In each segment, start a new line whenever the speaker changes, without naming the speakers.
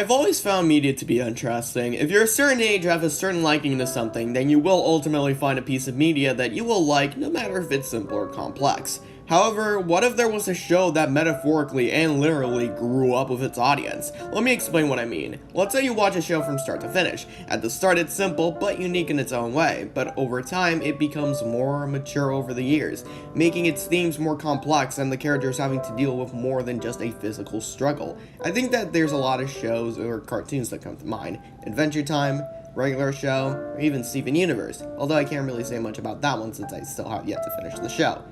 I've always found media to be interesting. If you're a certain age or have a certain liking to something, then you will ultimately find a piece of media that you will like, no matter if it's simple or complex. However, what if there was a show that metaphorically and literally grew up with its audience? Let me explain what I mean. Let's say you watch a show from start to finish. At the start it's simple, but unique in its own way, but over time it becomes more mature over the years, making its themes more complex and the characters having to deal with more than just a physical struggle. I think that there's a lot of shows or cartoons that come to mind. Adventure Time, Regular Show, or even Steven Universe, although I can't really say much about that one since I still have yet to finish the show.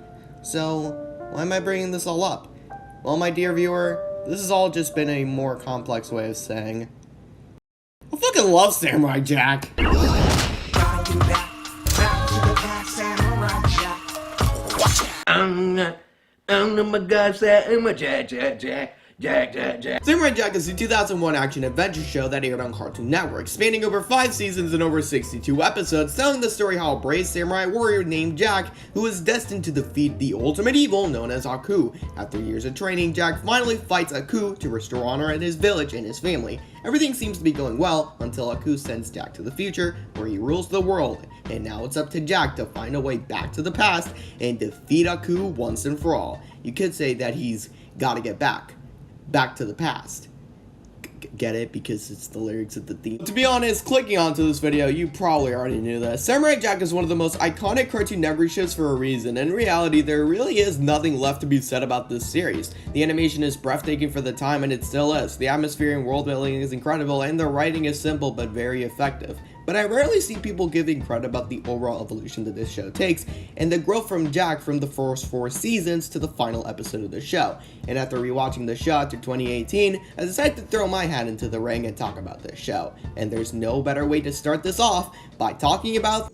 So, why am I bringing this all up? Well, my dear viewer, this has all just been a more complex way of saying, I fucking love Samurai Jack! Samurai Jack is a 2001 action-adventure show that aired on Cartoon Network, spanning over 5 seasons and over 62 episodes, telling the story how a brave samurai warrior named Jack, who is destined to defeat the ultimate evil known as Aku. After years of training, Jack finally fights Aku to restore honor in his village and his family. Everything seems to be going well until Aku sends Jack to the future, where he rules the world, and now it's up to Jack to find a way back to the past and defeat Aku once and for all. You could say that he's gotta get back to the past. Get it? Because it's the lyrics of the theme. To be honest, clicking onto this video, you probably already knew this. Samurai Jack is one of the most iconic Cartoon Network shows for a reason. In reality, there really is nothing left to be said about this series. The animation is breathtaking for the time, and it still is. The atmosphere and world building is incredible, and the writing is simple but very effective. But I rarely see people giving credit about the overall evolution that this show takes, and the growth from Jack from the first 4 seasons to the final episode of the show. And after rewatching the show after 2018, I decided to throw my hat into the ring and talk about this show. And there's no better way to start this off by talking about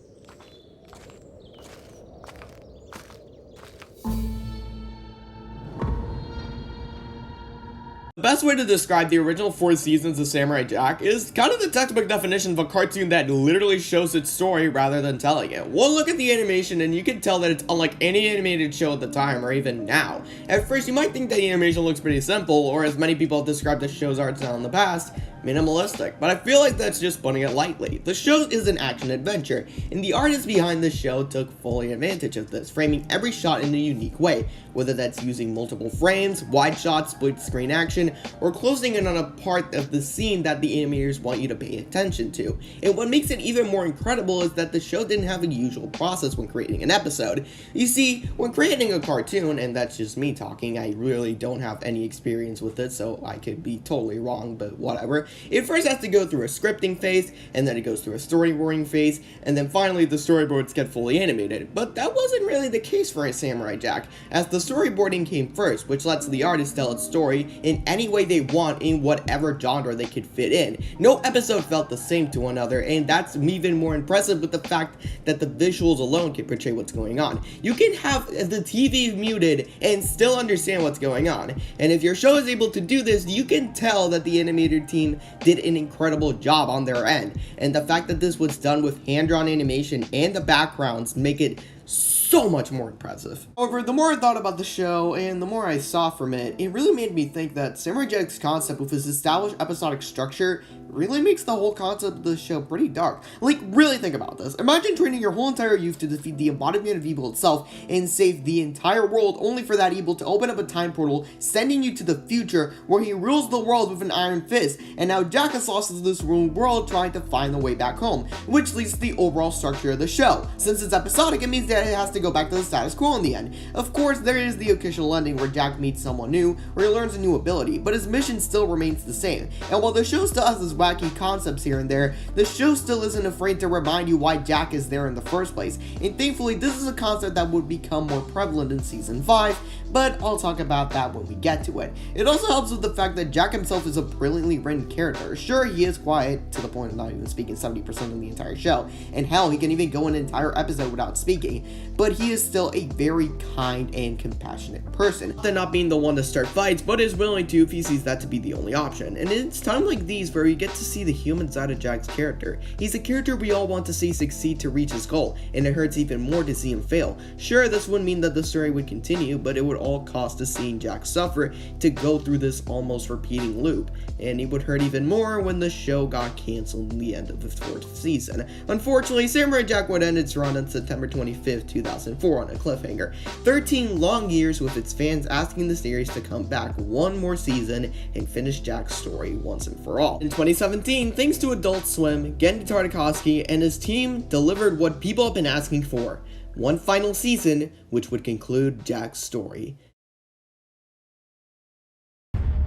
the best way to describe the original 4 seasons of Samurai Jack is kind of the textbook definition of a cartoon that literally shows its story rather than telling it. One look at the animation and you can tell that it's unlike any animated show at the time or even now. At first you might think that the animation looks pretty simple, or as many people have described the show's art style in the past, minimalistic, but I feel like that's just putting it lightly. The show is an action-adventure, and the artists behind the show took fully advantage of this, framing every shot in a unique way, whether that's using multiple frames, wide shots, split-screen action, or closing in on a part of the scene that the animators want you to pay attention to. And what makes it even more incredible is that the show didn't have a usual process when creating an episode. You see, when creating a cartoon, and that's just me talking, I really don't have any experience with it, so I could be totally wrong, but whatever. It first has to go through a scripting phase, and then it goes through a storyboarding phase, and then finally the storyboards get fully animated. But that wasn't really the case for Samurai Jack, as the storyboarding came first, which lets the artist tell its story in any way they want in whatever genre they could fit in. No episode felt the same to another, and that's even more impressive with the fact that the visuals alone can portray what's going on. You can have the TV muted and still understand what's going on, and if your show is able to do this, you can tell that the animator team did an incredible job on their end, and the fact that this was done with hand-drawn animation and the backgrounds make it so much more impressive. However, the more I thought about the show and the more I saw from it, it really made me think that Samurai Jack's concept with his established episodic structure really makes the whole concept of the show pretty dark. Like, really think about this. Imagine training your whole entire youth to defeat the embodiment of evil itself and save the entire world, only for that evil to open up a time portal, sending you to the future where he rules the world with an iron fist, and now Jack is lost in this ruined world trying to find the way back home, which leads to the overall structure of the show. Since it's episodic, it means that it has to go back to the status quo in the end. Of course, there is the occasional ending where Jack meets someone new, where he learns a new ability, but his mission still remains the same. And while the show still has its wacky concepts here and there, the show still isn't afraid to remind you why Jack is there in the first place. And thankfully, this is a concept that would become more prevalent in season 5, but I'll talk about that when we get to it. It also helps with the fact that Jack himself is a brilliantly written character. Sure, he is quiet to the point of not even speaking 70% of the entire show, and hell, he can even go an entire episode without speaking, but he is still a very kind and compassionate person. Than not being the one to start fights, but is willing to if he sees that to be the only option. And it's times like these where you get to see the human side of Jack's character. He's a character we all want to see succeed to reach his goal, and it hurts even more to see him fail. Sure, this wouldn't mean that the story would continue, but it would all cost us seeing Jack suffer to go through this almost repeating loop. And it would hurt even more when the show got canceled in the end of the 4th season. Unfortunately, Samurai Jack would end its run on September 25th, 2004 on a cliffhanger. 13 long years with its fans asking the series to come back one more season and finish Jack's story once and for all. In 2017, thanks to Adult Swim, Gendy Tartakovsky and his team delivered what people have been asking for: one final season, which would conclude Jack's story.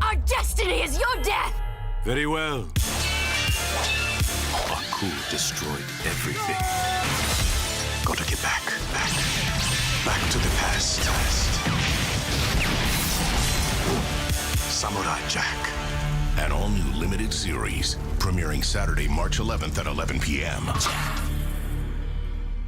Our destiny is your death!
Very well. Aku destroyed everything. Gotta get back to the past. Samurai Jack, an all-new limited series, premiering Saturday, March 11th at 11 p.m.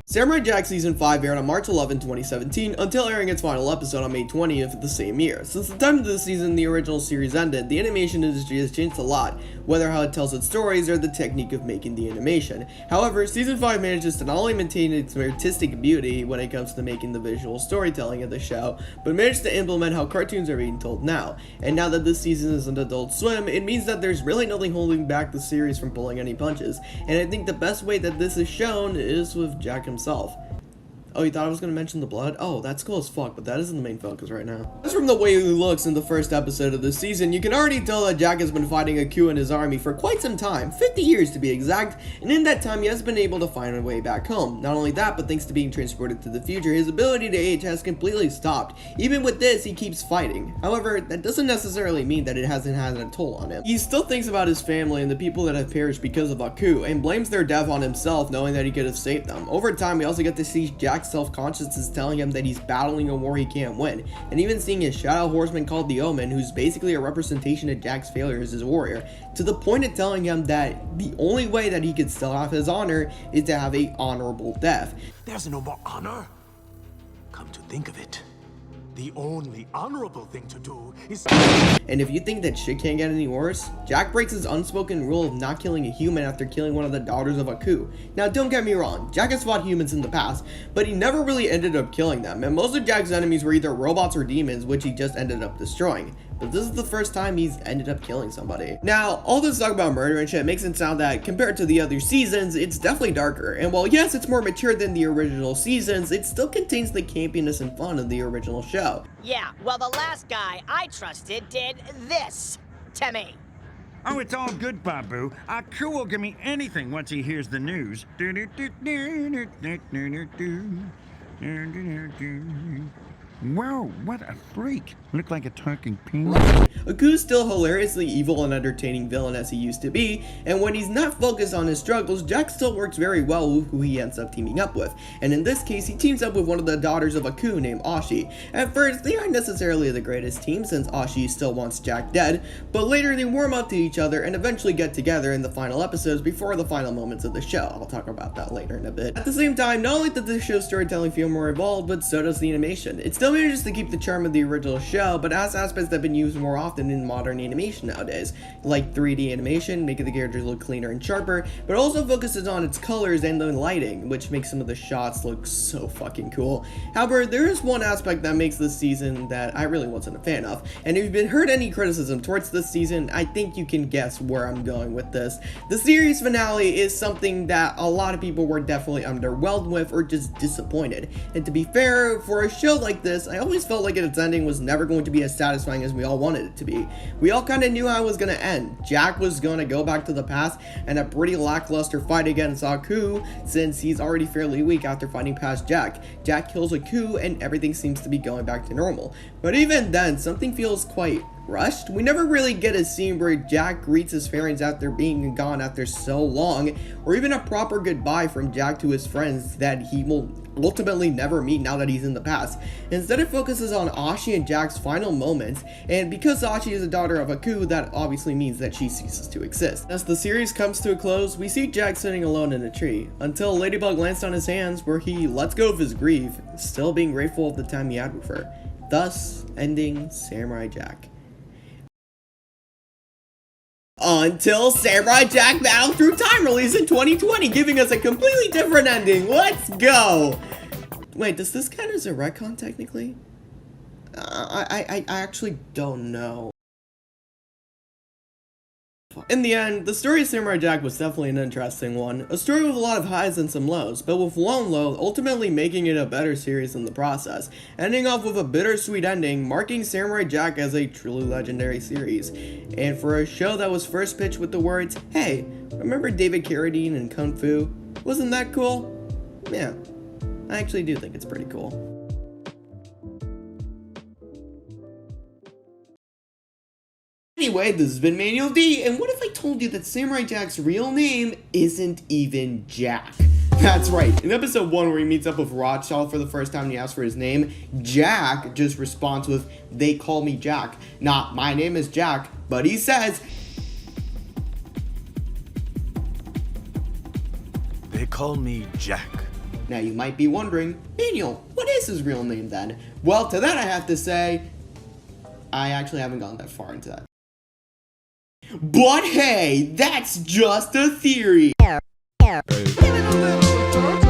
Samurai Jack Season 5 aired on March 11, 2017, until airing its final episode on May 20th of the same year. Since the time of this season the original series ended, the animation industry has changed a lot, whether how it tells its stories or the technique of making the animation. However, Season 5 manages to not only maintain its artistic beauty when it comes to making the visual storytelling of the show, but managed to implement how cartoons are being told now. And now that this season is an Adult Swim, it means that there's really nothing holding back the series from pulling any punches, and I think the best way that this is shown is with Jack himself. Oh, you thought I was going to mention the blood? Oh, that's cool as fuck, but that isn't the main focus right now. Just from the way he looks in the first episode of this season, you can already tell that Jack has been fighting Aku and his army for quite some time, 50 years to be exact, and in that time he has been able to find a way back home. Not only that, but thanks to being transported to the future, his ability to age has completely stopped. Even with this, he keeps fighting. However, that doesn't necessarily mean that it hasn't had a toll on him. He still thinks about his family and the people that have perished because of Aku, and blames their death on himself, knowing that he could have saved them. Over time, we also get to see Jack's self-consciousness telling him that he's battling a war he can't win, and even seeing his shadow horseman called the Omen, who's basically a representation of Jack's failures as a warrior, to the point of telling him that the only way that he could still have his honor is to have a honorable death.
There's no more honor. Come to think of it, the only honorable thing to do is...
And if you think that shit can't get any worse, Jack breaks his unspoken rule of not killing a human after killing one of the daughters of Aku. Now don't get me wrong, Jack has fought humans in the past, but he never really ended up killing them, and most of Jack's enemies were either robots or demons, which he just ended up destroying. But this is the first time he's ended up killing somebody. Now, all this talk about murder and shit makes it sound that, compared to the other seasons, it's definitely darker. And while yes, it's more mature than the original seasons, it still contains the campiness and fun of the original show.
Yeah, well, the last guy I trusted did this to me.
Oh, it's all good, Babu. Aku will give me anything once he hears the news. Whoa, what a freak. Look like a talking penguin.
Aku's still hilariously evil and entertaining villain as he used to be, and when he's not focused on his struggles, Jack still works very well with who he ends up teaming up with. And in this case, he teams up with one of the daughters of Aku named Ashi. At first, they aren't necessarily the greatest team since Ashi still wants Jack dead, but later they warm up to each other and eventually get together in the final episodes before the final moments of the show. I'll talk about that later in a bit. At the same time, not only did the show's storytelling feel more evolved, but so does the animation. It still manages to keep the charm of the original show, but has aspects that have been used more often in modern animation nowadays, like 3D animation, making the characters look cleaner and sharper, but also focuses on its colors and the lighting, which makes some of the shots look so fucking cool. However, there is one aspect that makes this season that I really wasn't a fan of, and if you've been heard any criticism towards this season, I think you can guess where I'm going with this. The series finale is something that a lot of people were definitely underwhelmed with or just disappointed, and to be fair, for a show like this, I always felt like its ending was never going to be as satisfying as we all wanted it to be. We all kind of knew how it was going to end. Jack was going to go back to the past and a pretty lackluster fight against Aku, since he's already fairly weak after fighting past Jack. Jack kills Aku and everything seems to be going back to normal. But even then, something feels quite rushed. We never really get a scene where Jack greets his parents after being gone after so long, or even a proper goodbye from Jack to his friends that he will ultimately never meet now that he's in the past. Instead, it focuses on Ashi and Jack's final moments, and because Ashi is a daughter of Aku, that obviously means that she ceases to exist. As the series comes to a close, we see Jack sitting alone in a tree, until Ladybug lands on his hands where he lets go of his grief, still being grateful of the time he had with her, thus ending Samurai Jack. Until Samurai Jack Battle Through Time released in 2020, giving us a completely different ending. Let's go! Wait, does this count as a retcon technically? I actually don't know. In the end, the story of Samurai Jack was definitely an interesting one. A story with a lot of highs and some lows, but with one low ultimately making it a better series in the process, ending off with a bittersweet ending, marking Samurai Jack as a truly legendary series. And for a show that was first pitched with the words, "Hey, remember David Carradine in Kung Fu? Wasn't that cool?" Yeah, I actually do think it's pretty cool. Anyway, this has been Manuel D, and what if I told you that Samurai Jack's real name isn't even Jack? That's right, in episode 1 where he meets up with Rothschild for the first time and he asks for his name, Jack just responds with, "They call me Jack." Not, "My name is Jack," but he says,
They call me Jack.
Now you might be wondering, Manuel, what is his real name then? Well, to that I have to say, I actually haven't gone that far into that. But hey, that's just a theory.
Give it a little